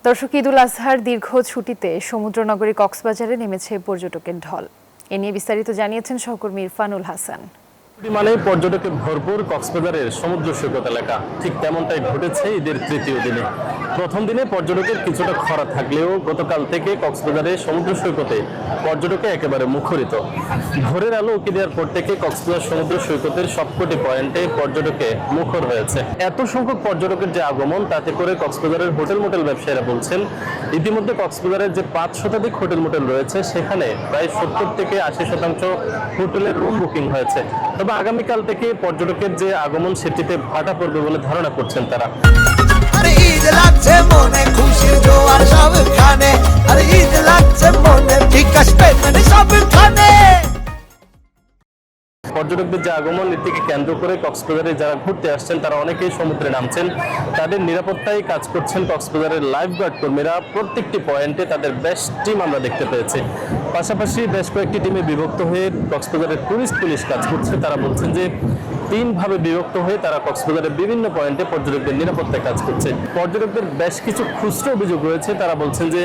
দর্শক, ঈদুল আজহার দীর্ঘ ছুটিতে সমুদ্রনগরী কক্সবাজারে নেমেছে পর্যটকের ঢল। এ নিয়ে বিস্তারিত জানিয়েছেন সহকর্মী ইরফানুল হাসান। মানে পর্যটকে ভরপুর কক্সবাজারের সমুদ্র সৈকত এলাকা, ঠিক তেমনটাই ঘটেছে ঈদের তৃতীয় দিনে। প্রথম দিনে পর্যটকের কিছুটা খরা থাকলেও গতকাল থেকে কক্সবাজারের সমুদ্র সৈকতে পর্যটকে একেবারে মুখরিত। ভোরের আলো উঁকি দেওয়ার পর থেকে কক্সবাজার সমুদ্র সৈকতের সবকটি পয়েন্টে পর্যটকে মুখর হয়েছে। এত সংখ্যক পর্যটকের যে আগমন, তাতে করে কক্সবাজারের হোটেল মোটেল ব্যবসায়ীরা বলছেন ইতিমধ্যে কক্সবাজারের যে 5 শতাধিক হোটেল মোটেল রয়েছে সেখানে প্রায় 70 থেকে 80% হোটেলের রুম বুকিং হয়েছে। তবে আগামীকাল থেকে পর্যটকের যে আগমন সেটিতে ভাটা পড়বে বলে ধারণা করছেন তারা। পর্যটকদের যে আগমন, এটিকে কেন্দ্র করে কক্সবাজারে যারা ঘুরতে আসছেন তারা অনেকেই সমুদ্রে নামছেন। তাদের নিরাপত্তায় কাজ করছেন কক্সবাজারের লাইফগার্ড কর্মীরা। প্রত্যেকটি পয়েন্টে তাদের বেশ টিম আমরা দেখতে পেয়েছি। পাশাপাশি বেশ কয়েকটি টিমে বিভক্ত হয়ে কক্সবাজারের টুরিস্ট পুলিশ কাজ করছে। তারা বলছেন যে 3 ভাবে বিভক্ত হয়ে তারা কক্সবাজারের বিভিন্ন পয়েন্টে পর্যটকদের নিরাপত্তায় কাজ করছে। পর্যটকদের বেশ কিছু খুচরো অভিযোগ রয়েছে। তারা বলছেন যে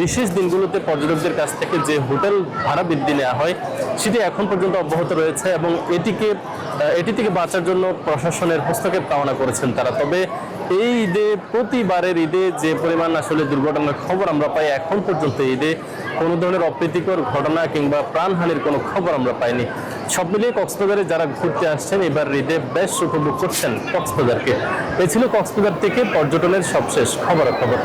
বিশেষ দিনগুলোতে পর্যটকদের কাছ থেকে যে হোটেল ভাড়া বৃদ্ধি নেওয়া হয় সেটি এখন পর্যন্ত অব্যাহত রয়েছে এবং এটি থেকে বাঁচার জন্য প্রশাসনের হস্তক্ষেপ কামনা করেছেন তারা। তবে এই ঈদে, প্রতিবারের ঈদে যে পরিমাণ আসলে দুর্ঘটনার খবর আমরা পাই, এখন পর্যন্ত ঈদে কোনো ধরনের অপ্রীতিকর ঘটনা কিংবা প্রাণহানির কোনো খবর আমরা পাইনি। সব মিলিয়ে কক্সবাজারে যারা ঘুরতে আসছেন এবার ঈদে বেশ উপভোগ করছেন কক্সবাজারকে। এ ছিল কক্সবাজার থেকে পর্যটনের সবশেষ খবরাখবর।